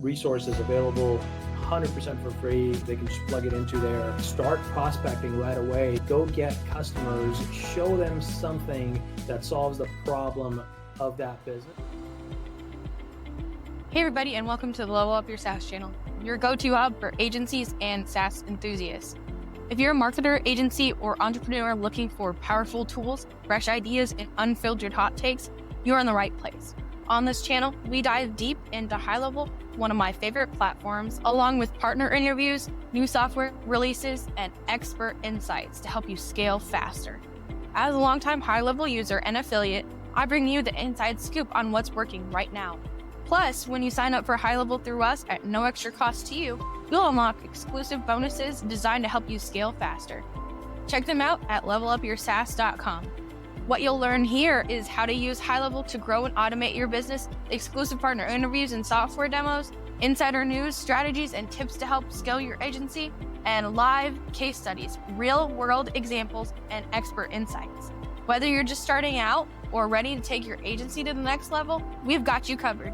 resources available 100% for free. They can just plug it into there. Start prospecting right away. Go get customers. Show them something that solves the problem of that business. Hey everybody, and welcome to the Level Up Your SaaS channel, your go-to hub for agencies and SaaS enthusiasts. If you're a marketer, agency, or entrepreneur looking for powerful tools, fresh ideas, and unfiltered hot takes, you're in the right place. On this channel, we dive deep into HighLevel, one of my favorite platforms, along with partner interviews, new software releases, and expert insights to help you scale faster. As a longtime HighLevel user and affiliate, I bring you the inside scoop on what's working right now. Plus, when you sign up for HighLevel through us at no extra cost to you, you'll unlock exclusive bonuses designed to help you scale faster. Check them out at levelupyoursaas.com. What you'll learn here is how to use HighLevel to grow and automate your business, exclusive partner interviews and software demos, insider news, strategies, and tips to help scale your agency, and live case studies, real-world examples, and expert insights. Whether you're just starting out or ready to take your agency to the next level, we've got you covered.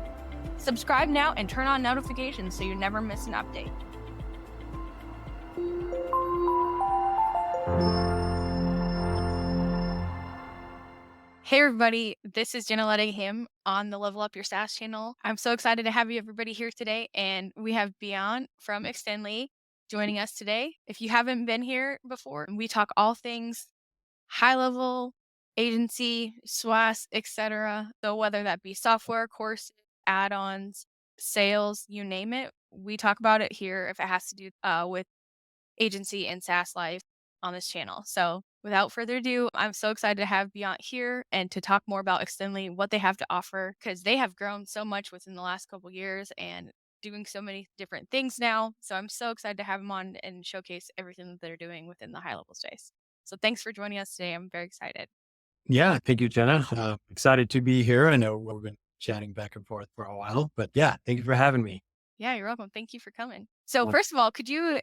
Subscribe now and turn on notifications so you never miss an update. Hey everybody, this is Jenna letting him on the Level Up Your SaaS channel. I'm so excited to have you everybody here today, and we have Beant from Extendly joining us today. If you haven't been here before, we talk all things HighLevel, agency, SaaS, etc. So whether that be software, courses, add-ons, sales, you name it, we talk about it here if it has to do with agency and SaaS life on this channel. So without further ado, I'm so excited to have Beant here and to talk more about Extendly, what they have to offer, because they have grown so much within the last couple of years and doing so many different things now. So I'm so excited to have them on and showcase everything that they're doing within the HighLevel space. So thanks for joining us today. I'm very excited. Yeah, thank you, Jenna. Excited to be here. I know we've been chatting back and forth for a while, but yeah, thank you for having me. Yeah, you're welcome. Thank you for coming. So Well, first of all, could you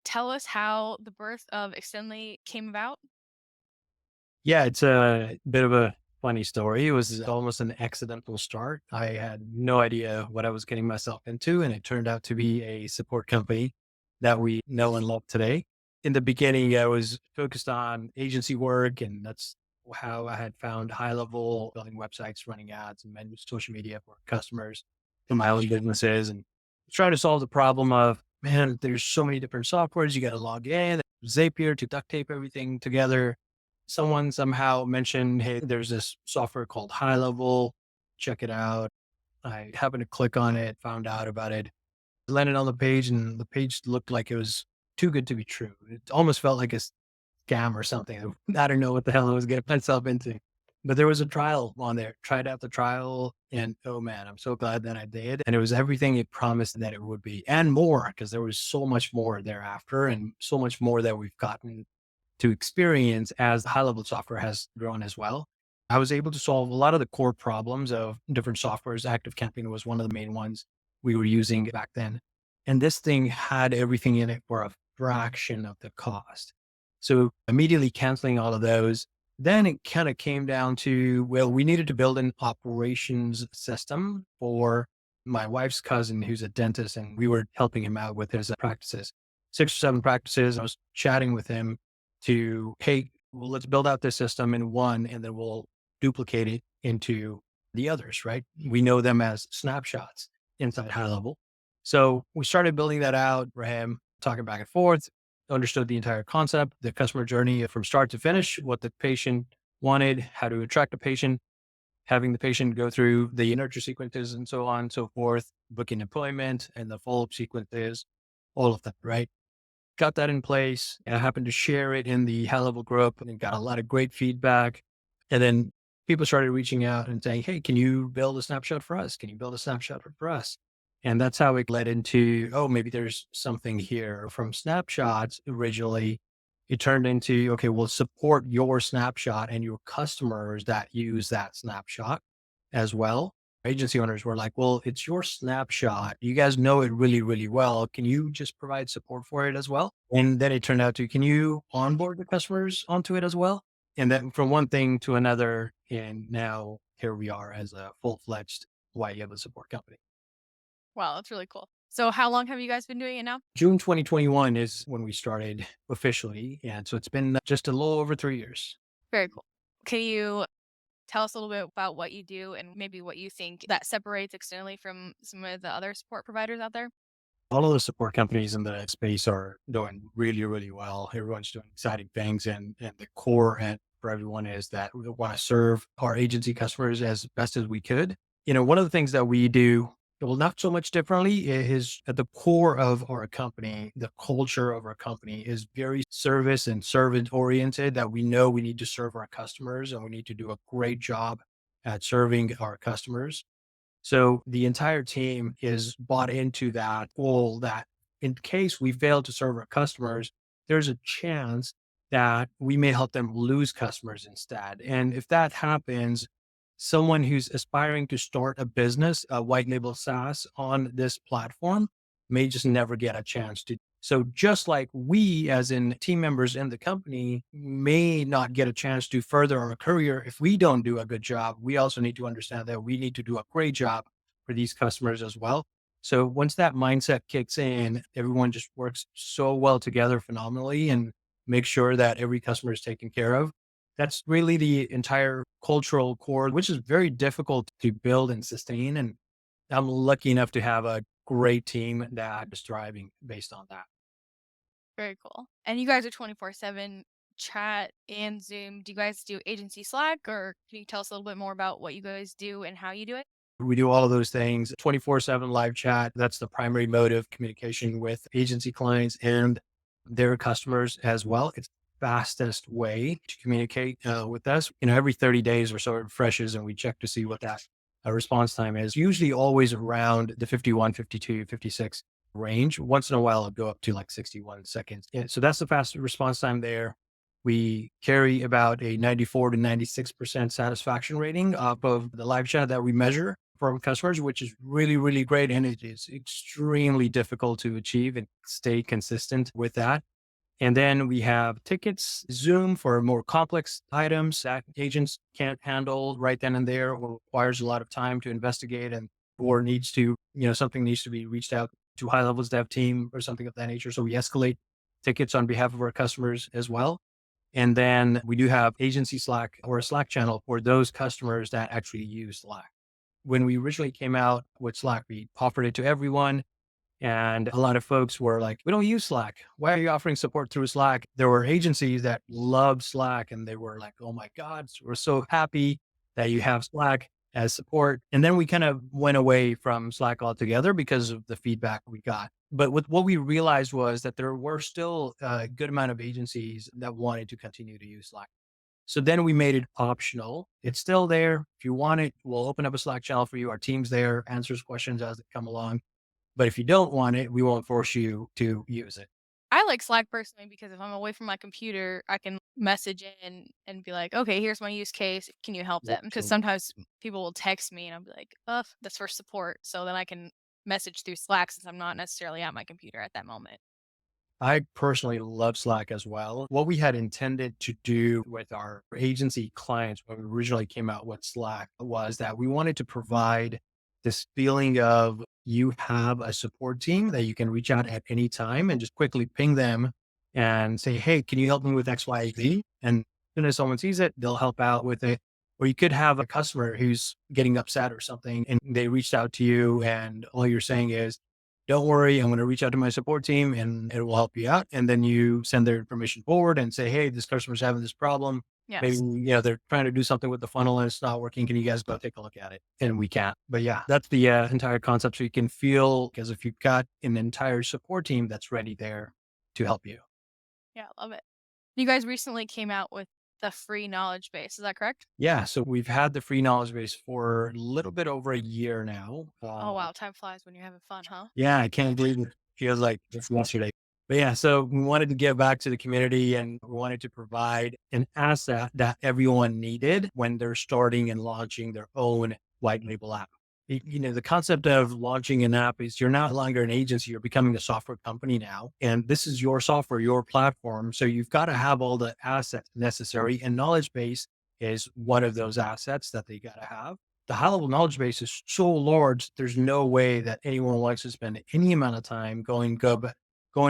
tell us how the birth of Extendly came about? Yeah, it's a bit of a funny story. It was almost an accidental start. I had no idea what I was getting myself into, and it turned out to be a support company that we know and love today. In the beginning, I was focused on agency work, and that's how I had found HighLevel, building websites, running ads, and managing social media for customers for my own businesses, and trying to solve the problem of, man, there's so many different softwares. You got to log in, Zapier to duct tape everything together. Someone somehow mentioned, hey, there's this software called HighLevel. Check it out. I happened to click on it, found out about it, landed on the page, and the page looked like it was too good to be true. It almost felt like a scam or something. I don't know what the hell I was getting myself into. But there was a trial on there. Tried out the trial, and oh man, I'm so glad that I did. And it was everything it promised that it would be, and more, because there was so much more thereafter, and so much more that we've gotten to experience as the HighLevel software has grown as well. I was able to solve a lot of the core problems of different softwares. ActiveCampaign was one of the main ones we were using back then. And this thing had everything in it for a fraction of the cost. So immediately canceling all of those, then it kind of came down to, well, we needed to build an operations system for my wife's cousin, who's a dentist, and we were helping him out with his practices, 6 or 7 practices. I was chatting with him to, hey, well, let's build out this system in one, and then we'll duplicate it into the others, right? We know them as snapshots inside HighLevel. So we started building that out for him, talking back and forth, understood the entire concept, the customer journey from start to finish, what the patient wanted, how to attract the patient, having the patient go through the nurture sequences and so on and so forth, booking appointment and the follow-up sequences, all of that, right? Got that in place. I happened to share it in the HighLevel group and got a lot of great feedback. And then people started reaching out and saying, hey, can you build a snapshot for us? Can you build a snapshot for us? And that's how it led into, oh, maybe there's something here. From snapshots originally, it turned into, okay, we'll support your snapshot and your customers that use that snapshot as well. Agency owners were like, well, it's your snapshot. You guys know it really, really well. Can you just provide support for it as well? And then it turned out to, can you onboard the customers onto it as well? And then from one thing to another, and now here we are as a full-fledged white label support company. Wow, that's really cool. So how long have you guys been doing it now? June 2021 is when we started officially. And so it's been just a little over 3 years. Very cool. Can you tell us a little bit about what you do and maybe what you think that separates externally from some of the other support providers out there? All of the support companies in the space are doing really, really well. Everyone's doing exciting things. And the core and for everyone is that we want to serve our agency customers as best as we could. One of the things that we do, well, not so much differently, is at the core of our company, the culture of our company is very service and servant oriented, that we know we need to serve our customers and we need to do a great job at serving our customers. So the entire team is bought into that goal that in case we fail to serve our customers, there's a chance that we may help them lose customers instead. And if that happens, someone who's aspiring to start a business, a white label SaaS on this platform may just never get a chance to. So just like we, as in team members in the company, may not get a chance to further our career if we don't do a good job, we also need to understand that we need to do a great job for these customers as well. So once that mindset kicks in, everyone just works so well together phenomenally and make sure that every customer is taken care of. That's really the entire cultural core, which is very difficult to build and sustain. And I'm lucky enough to have a great team that is thriving based on that. Very cool. And you guys are 24/7 chat and Zoom. Do you guys do agency Slack, or can you tell us a little bit more about what you guys do and how you do it? We do all of those things 24/7 live chat. That's the primary mode of communication with agency clients and their customers as well. It's the fastest way to communicate with us. Every 30 days or so it refreshes and we check to see what that response time is. Usually always around the 51, 52, 56 range. Once in a while, it'll go up to like 61 seconds. And so that's the fastest response time there. We carry about a 94 to 96% satisfaction rating off of the live chat that we measure from customers, which is really, really great. And it is extremely difficult to achieve and stay consistent with that. And then we have tickets, Zoom for more complex items that agents can't handle right then and there, or requires a lot of time to investigate and or needs to, something needs to be reached out to high levels dev team or something of that nature. So we escalate tickets on behalf of our customers as well. And then we do have agency Slack or a Slack channel for those customers that actually use Slack. When we originally came out with Slack, we offered it to everyone. And a lot of folks were like, we don't use Slack. Why are you offering support through Slack? There were agencies that loved Slack and they were like, oh my God, we're so happy that you have Slack as support. And then we kind of went away from Slack altogether because of the feedback we got. But what we realized was that there were still a good amount of agencies that wanted to continue to use Slack. So then we made it optional. It's still there. If you want it, we'll open up a Slack channel for you. Our team's there, answers questions as they come along. But if you don't want it, we won't force you to use it. I like Slack personally because if I'm away from my computer, I can message in and be like, okay, here's my use case. Can you help them? Because Absolutely. sometimes people will text me and I'll be like, oh, that's for support. So then I can message through Slack since I'm not necessarily at my computer at that moment. I personally love Slack as well. What we had intended to do with our agency clients when we originally came out with Slack was that we wanted to provide this feeling of you have a support team that you can reach out at any time and just quickly ping them and say, hey, can you help me with X, Y, Z? And as soon as someone sees it, they'll help out with it. Or you could have a customer who's getting upset or something and they reached out to you and all you're saying is, don't worry, I'm going to reach out to my support team and it will help you out. And then you send their information forward and say, hey, this customer's having this problem. Maybe, Yes. they're trying to do something with the funnel and it's not working. Can you guys go take a look at it? And we can't. But yeah, that's the entire concept. So you can feel, because if you've got an entire support team that's ready there to help you. Yeah, I love it. You guys recently came out with the free knowledge base. Is that correct? Yeah. So we've had the free knowledge base for a little bit over a year now. Oh, wow. Time flies when you're having fun, huh? Yeah, I can't believe it feels like just yesterday. But yeah, so we wanted to give back to the community and we wanted to provide an asset that everyone needed when they're starting and launching their own white label app. The concept of launching an app is you're no longer an agency, you're becoming a software company now. And this is your software, your platform. So you've got to have all the assets necessary and knowledge base is one of those assets that they got to have. The high level knowledge base is so large, there's no way that anyone wants to spend any amount of time going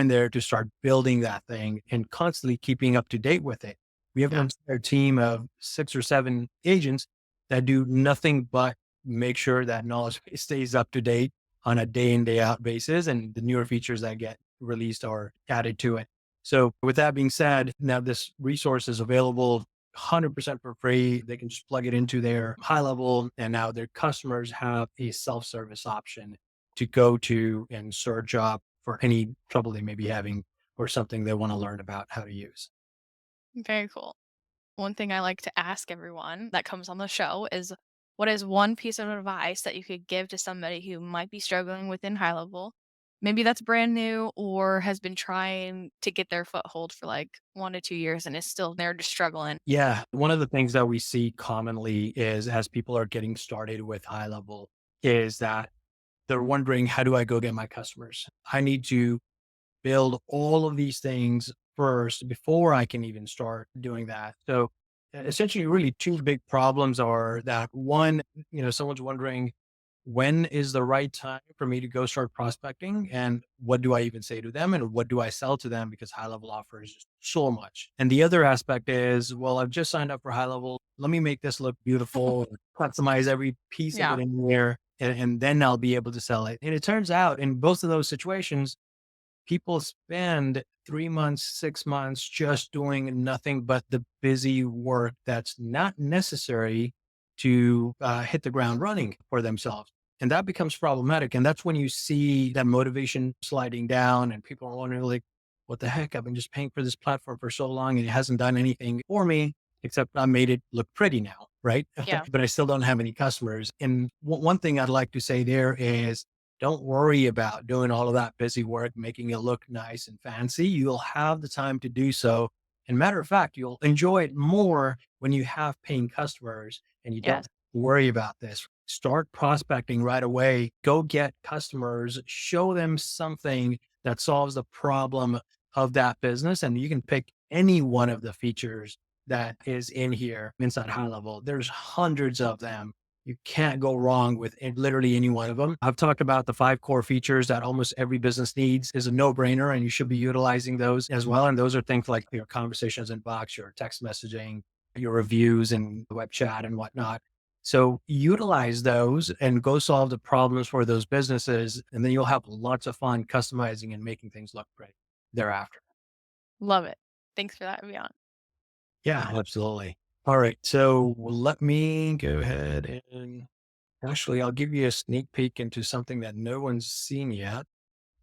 there to start building that thing and constantly keeping up to date with it. We have an entire team of 6 or 7 agents that do nothing but make sure that knowledge base stays up to date on a day in, day out basis, and the newer features that get released are added to it. So with that being said, now this resource is available 100% for free. They can just plug it into their high level, and now their customers have a self-service option to go to and search up for any trouble they may be having or something they want to learn about how to use. Very cool. One thing I like to ask everyone that comes on the show is, what is one piece of advice that you could give to somebody who might be struggling within high level? Maybe that's brand new or has been trying to get their foothold for like 1 to 2 years and is still there just struggling. Yeah. One of the things that we see commonly is as people are getting started with high level is that they're wondering, how do I go get my customers? I need to build all of these things first before I can even start doing that. So essentially, really two big problems are that one, someone's wondering, when is the right time for me to go start prospecting, and what do I even say to them, and what do I sell to them, because high level offers just so much. And the other aspect is, well, I've just signed up for high level. Let me make this look beautiful, customize every piece of Yeah. it in here, and then I'll be able to sell it. And it turns out in both of those situations, people spend 3 months, 6 months just doing nothing but the busy work that's not necessary to hit the ground running for themselves. And that becomes problematic. And that's when you see that motivation sliding down and people are wondering, like, what the heck? I've been just paying for this platform for so long and it hasn't done anything for me, except I made it look pretty now, right? Yeah. But I still don't have any customers. And one thing I'd like to say there is, don't worry about doing all of that busy work, making it look nice and fancy. You'll have the time to do so. And matter of fact, you'll enjoy it more when you have paying customers and you don't Yes. have to worry about this. Start prospecting right away. Go get customers, show them something that solves the problem of that business. And you can pick any one of the features that is in here inside high level. There's hundreds of them. You can't go wrong with literally any one of them. I've talked about the 5 core features that almost every business needs is a no-brainer, and you should be utilizing those as well. And those are things like your conversations inbox, your text messaging, your reviews and web chat and whatnot. So utilize those and go solve the problems for those businesses. And then you'll have lots of fun customizing and making things look great thereafter. Love it. Thanks for that, Beant. Yeah, absolutely. All right. So let me go ahead and actually, I'll give you a sneak peek into something that no one's seen yet.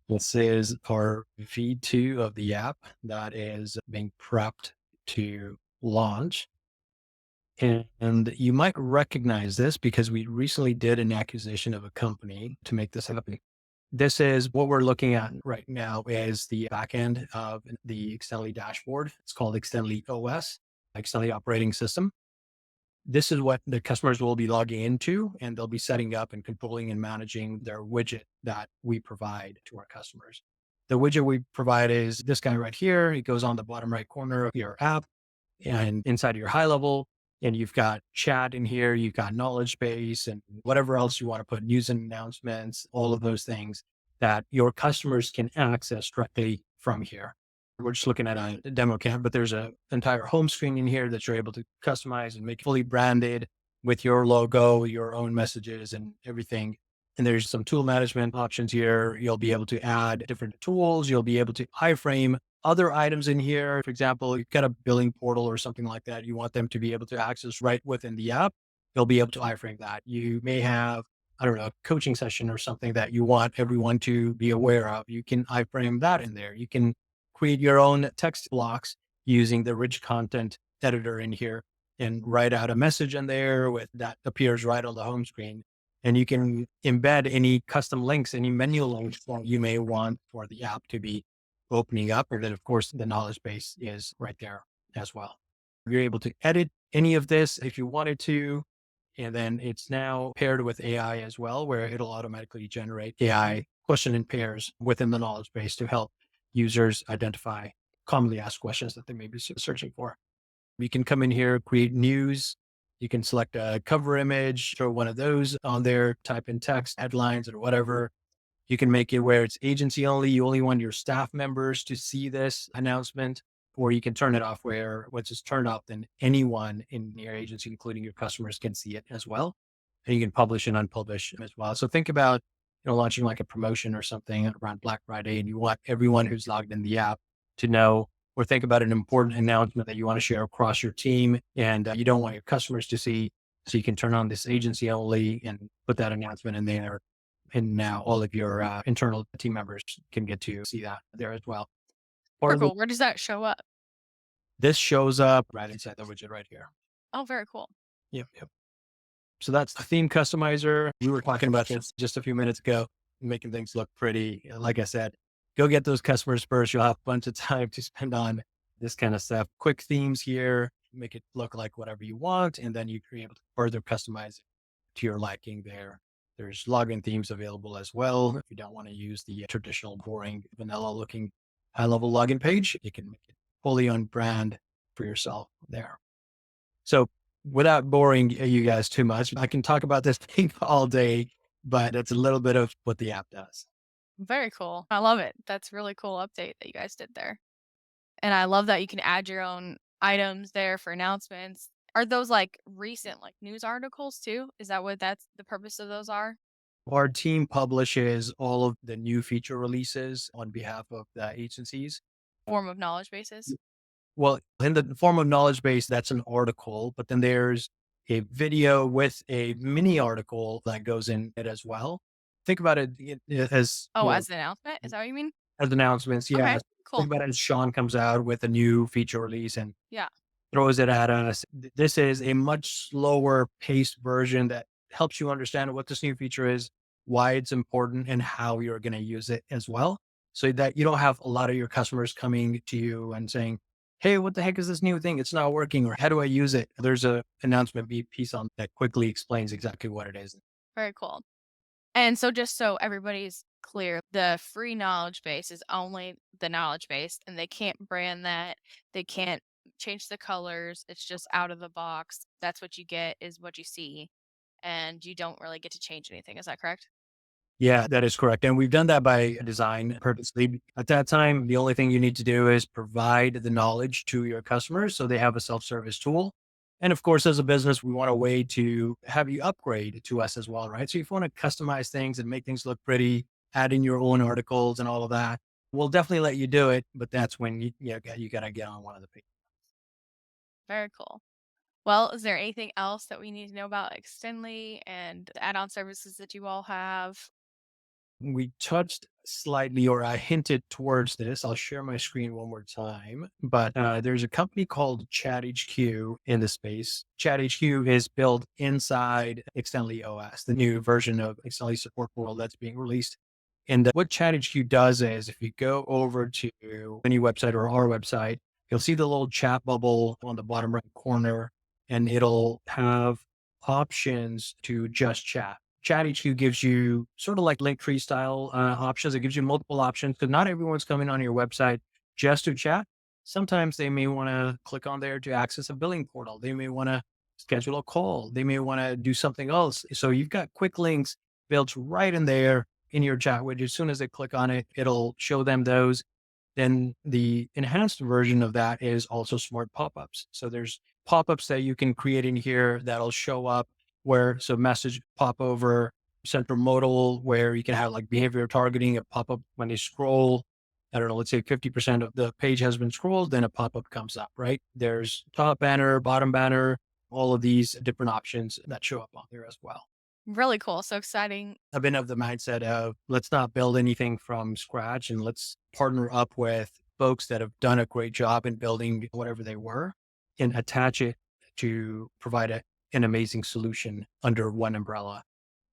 This is our V2 of the app that is being prepped to launch. And you might recognize this because we recently did an acquisition of a company to make this happen. This is what we're looking at right now is the backend of the Extendly dashboard. It's called Extendly OS, Extendly operating system. This is what the customers will be logging into, and they'll be setting up and controlling and managing their widget that we provide to our customers. The widget we provide is this guy right here. It goes on the bottom right corner of your app and inside your high level. And you've got chat in here, you've got knowledge base and whatever else you want to put, news and announcements, all of those things that your customers can access directly from here. We're just looking at a demo camp, but there's an entire home screen in here that you're able to customize and make fully branded with your logo, your own messages and everything. And there's some tool management options here. You'll be able to add different tools. You'll be able to iframe other items in here. For example, you've got a billing portal or something like that. You want them to be able to access right within the app. They'll be able to iframe that. You may have, I don't know, a coaching session or something that you want everyone to be aware of. You can iframe that in there. You can create your own text blocks using the rich content editor in here and write out a message in there with that appears right on the home screen. And you can embed any custom links, any menu links that you may want for the app to be opening up. And then of course the knowledge base is right there as well. You're able to edit any of this if you wanted to. And then it's now paired with AI as well, where it'll automatically generate AI question and pairs within the knowledge base to help users identify commonly asked questions that they may be searching for. You can come in here, create news You can select a cover image or one of those on there, type in text, headlines, or whatever. You can make it where it's agency only. You only want your staff members to see this announcement, or you can turn it off where once it's turned off, then anyone in your agency, including your customers, can see it as well. And you can publish and unpublish as well. So think about, launching like a promotion or something around Black Friday, and you want everyone who's logged in the app to know, or think about an important announcement that you want to share across your team and you don't want your customers to see. So you can turn on this agency only and put that announcement in there. And now all of your internal team members can get to see that there as well. Very cool. Where does that show up? This shows up right inside the widget right here. Oh, very cool. Yep. So that's the theme customizer. We were talking about this just a few minutes ago, making things look pretty. Like I said, go get those customers first. You'll have a bunch of time to spend on this kind of stuff. Quick themes here, make it look like whatever you want. And then you're able to further customize it to your liking there. There's login themes available as well. If you don't want to use the traditional, boring, vanilla looking high-level login page, you can make it fully on brand for yourself there. So without boring you guys too much, I can talk about this thing all day, but it's a little bit of what the app does. Very cool. I love it. That's a really cool update that you guys did there. And I love that you can add your own items there for announcements. Are those like recent like news articles too? Is that what that's the purpose of those are? Our team publishes all of the new feature releases on behalf of the agencies. Form of knowledge bases? Well, in the form of knowledge base, that's an article, but then there's a video with a mini article that goes in it as well. Think about it as as an announcement? Is that what you mean? as announcements. Yeah. Okay, cool. Think about it as Sean comes out with a new feature release and Yeah. throws it at us. This is a much slower paced version that helps you understand what this new feature is, why it's important, and how you're going to use it as well. So that you don't have a lot of your customers coming to you and saying, hey, what the heck is this new thing? It's not working. Or how do I use it? There's a announcement piece on that quickly explains exactly what it is. Very cool. And so just so everybody's clear, the free knowledge base is only the knowledge base and they can't brand that. They can't change the colors. It's just out of the box. That's what you get is what you see. And you don't really get to change anything. Is that correct? Yeah, that is correct. And we've done that by design purposely. At that time, the only thing you need to do is provide the knowledge to your customers so they have a self-service tool. And of course, as a business, we want a way to have you upgrade to us as well, right? So if you want to customize things and make things look pretty, add in your own articles and all of that, we'll definitely let you do it. But that's when you got to get on one of the pages. Very cool. Well, is there anything else that we need to know about Extendly and the add-on services that you all have? We touched slightly, or I hinted towards this. I'll share my screen one more time, but there's a company called ChatHQ in the space. ChatHQ is built inside Extendly OS, the new version of Extendly Support Portal that's being released. And what ChatHQ does is if you go over to any website or our website, you'll see the little chat bubble on the bottom right corner, and it'll have options to just chat. ChatHQ gives you sort of like Linktree style options. It gives you multiple options because not everyone's coming on your website just to chat. Sometimes they may want to click on there to access a billing portal. They may want to schedule a call. They may want to do something else. So you've got quick links built right in there in your chat widget. As soon as they click on it, it'll show them those. Then the enhanced version of that is also smart pop-ups. So there's pop-ups that you can create in here that'll show up so message pop over, central modal, where you can have like behavior targeting, a pop-up when they scroll. I don't know, let's say 50% of the page has been scrolled, then a pop-up comes up, right? There's top banner, bottom banner, all of these different options that show up on there as well. Really cool. So exciting. I've been of the mindset of let's not build anything from scratch and let's partner up with folks that have done a great job in building whatever they were and attach it to provide an amazing solution under one umbrella.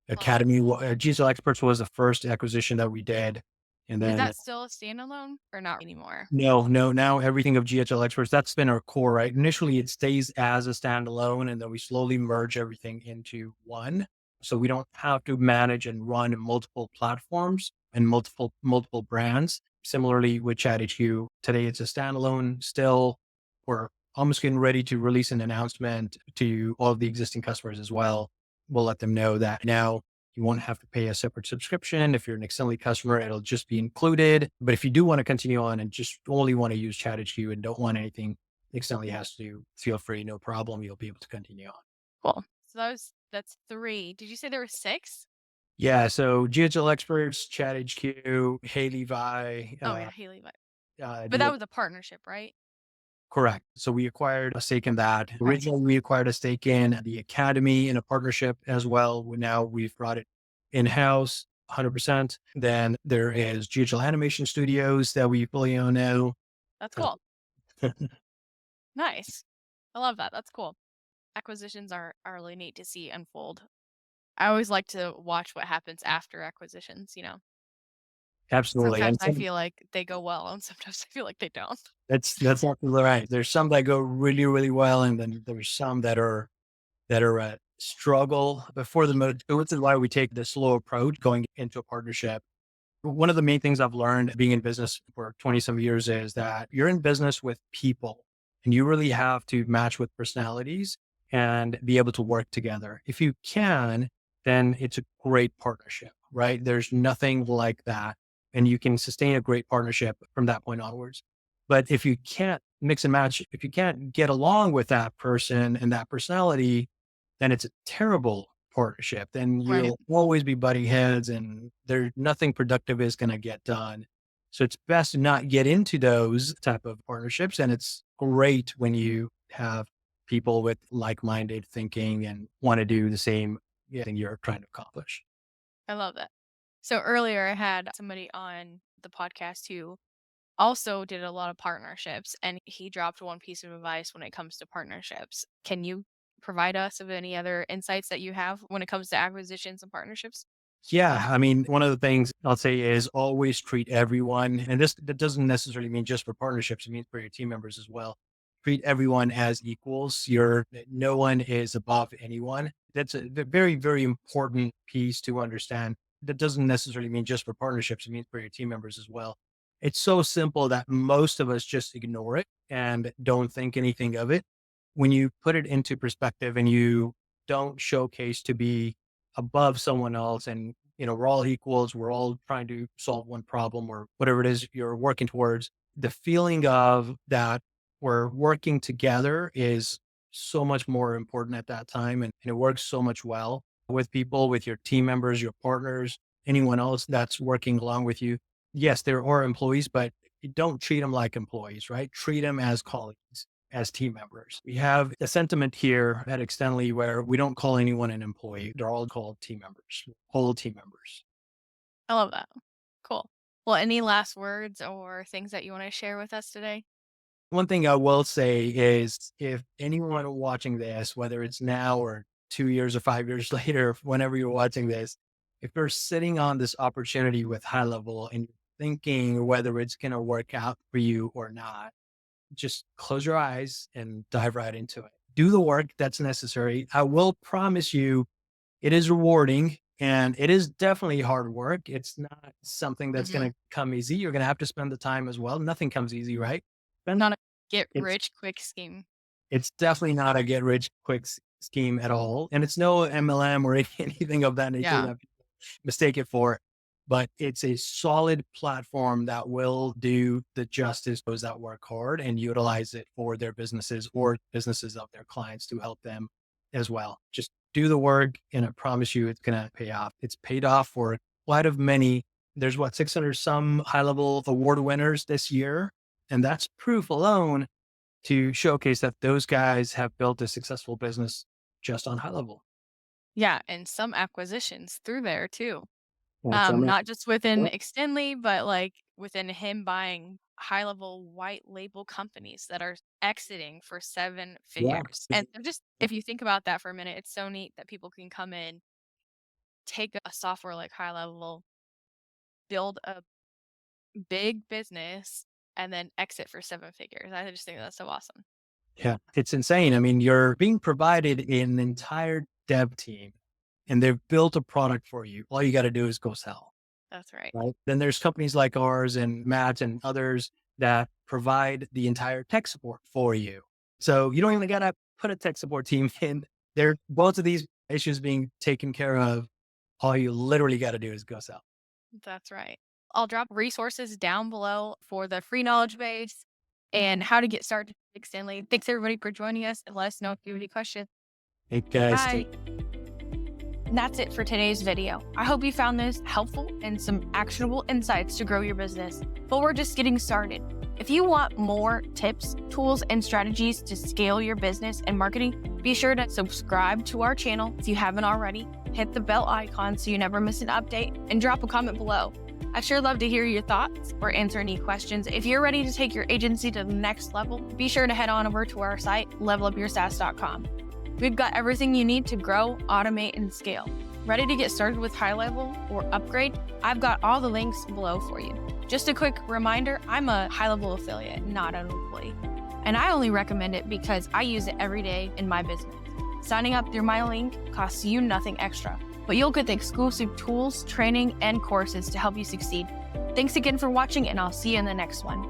Academy, GSL Experts was the first acquisition that we did. And then is that still a standalone or not anymore? No. Now everything of GHL Experts, that's been our core, right? Initially it stays as a standalone and then we slowly merge everything into one. So we don't have to manage and run multiple platforms and multiple brands. Similarly with ChatHQ, today it's a standalone still. We're almost getting ready to release an announcement to all of the existing customers as well. We'll let them know that now you won't have to pay a separate subscription. If you're an Extendly customer, it'll just be included. But if you do want to continue on and just only want to use ChatHQ and don't want anything Extendly has to do, feel free, no problem. You'll be able to continue on. Cool. So that's 3. Did you say there were 6? Yeah. So GHL Experts, ChatHQ, HighLevel, Oh yeah, Haley. But the that was a partnership, right? correct. So we acquired a stake in that. Okay. Originally, we acquired a stake in the Academy in a partnership as well. Now we've brought it in-house 100%. Then there is GHL Animation Studios that we fully own now. That's cool. Nice. I love that. That's cool. Acquisitions are really neat to see unfold. I always like to watch what happens after acquisitions, you know. Absolutely. Sometimes And I feel like they go well and sometimes I feel like they don't. that's absolutely right. There's some that go really, really well. And then there's some that are a struggle. But for the most, which is why we take the slow approach going into a partnership. One of the main things I've learned being in business for 20 some years is that you're in business with people and you really have to match with personalities and be able to work together. If you can, then it's a great partnership, right? There's nothing like that. And you can sustain a great partnership from that point onwards. But if you can't mix and match, if you can't get along with that person and that personality, then it's a terrible partnership. Then Right. you'll always be butting heads and there nothing productive is going to get done. So it's best to not get into those type of partnerships. And it's great when you have people with like-minded thinking and want to do the same thing you're trying to accomplish. I love that. So earlier I had somebody on the podcast who also did a lot of partnerships and he dropped one piece of advice when it comes to partnerships. Can you provide us with any other insights that you have when it comes to acquisitions and partnerships? Yeah, I mean, one of the things I'll say is always treat everyone, and that doesn't necessarily mean just for partnerships, it means for your team members as well. Treat everyone as equals. No one is above anyone. That's a very, very important piece to understand. That doesn't necessarily mean just for partnerships, it means for your team members as well. It's so simple that most of us just ignore it and don't think anything of it. When you put it into perspective and you don't showcase to be above someone else and we're all equals, we're all trying to solve one problem or whatever it is you're working towards, the feeling of that we're working together is so much more important at that time, and it works so much well with people, with your team members, your partners, anyone else that's working along with you. Yes, there are employees, but you don't treat them like employees, right? Treat them as colleagues, as team members. We have a sentiment here at Extendly where we don't call anyone an employee. They're all called team members, whole team members. I love that. Cool. Well, any last words or things that you want to share with us today? One thing I will say is if anyone watching this, whether it's now or 2 years or 5 years later, whenever you're watching this, if you're sitting on this opportunity with HighLevel and you're thinking whether it's going to work out for you or not, just close your eyes and dive right into it. Do the work that's necessary. I will promise you it is rewarding and it is definitely hard work. It's not something that's Hmm. going to come easy. You're going to have to spend the time as well. Nothing comes easy, right? Spend Not a get it's rich quick scheme. it's definitely not a get rich quick scheme at all. And it's no MLM or anything of that nature Yeah. that people mistake it for. But it's a solid platform that will do the justice to those that work hard and utilize it for their businesses or businesses of their clients to help them as well. Just do the work and I promise you it's going to pay off. It's paid off for quite of many. There's 600 some HighLevel award winners this year. And that's proof alone to showcase that those guys have built a successful business just on HighLevel. Yeah. And some acquisitions through there too. That's on Not just within that. Extendly, but like within him buying high level white label companies that are exiting for seven Yeah. figures. And they're just, if you think about that for a minute, it's so neat that people can come in, take a software like high level, build a big business, and then exit for 7 figures. I just think that's so awesome. Yeah. It's insane. I mean, you're being provided an entire dev team and they've built a product for you. All you got to do is go sell. That's right. Right. Then there's companies like ours and Matt and others that provide the entire tech support for you. So you don't even got to put a tech support team in there. Both of these issues being taken care of, all you literally got to do is go sell. That's right. I'll drop resources down below for the free knowledge base and how to get started. Thanks, Stanley. Thanks everybody for joining us, and let us know if you have any questions. Hey guys, Bye. And that's it for today's video. I hope you found this helpful and some actionable insights to grow your business. But we're just getting started. If you want more tips, tools, and strategies to scale your business and marketing, be sure to subscribe to our channel if you haven't already. Hit the bell icon so you never miss an update, and drop a comment below. I'd sure love to hear your thoughts or answer any questions. If you're ready to take your agency to the next level, be sure to head on over to our site, levelupyoursas.com. We've got everything you need to grow, automate, and scale. Ready to get started with HighLevel or upgrade? I've got all the links below for you. Just a quick reminder, I'm a HighLevel affiliate, not an employee. And I only recommend it because I use it every day in my business. Signing up through my link costs you nothing extra, but you'll get the exclusive tools, training, and courses to help you succeed. Thanks again for watching, and I'll see you in the next one.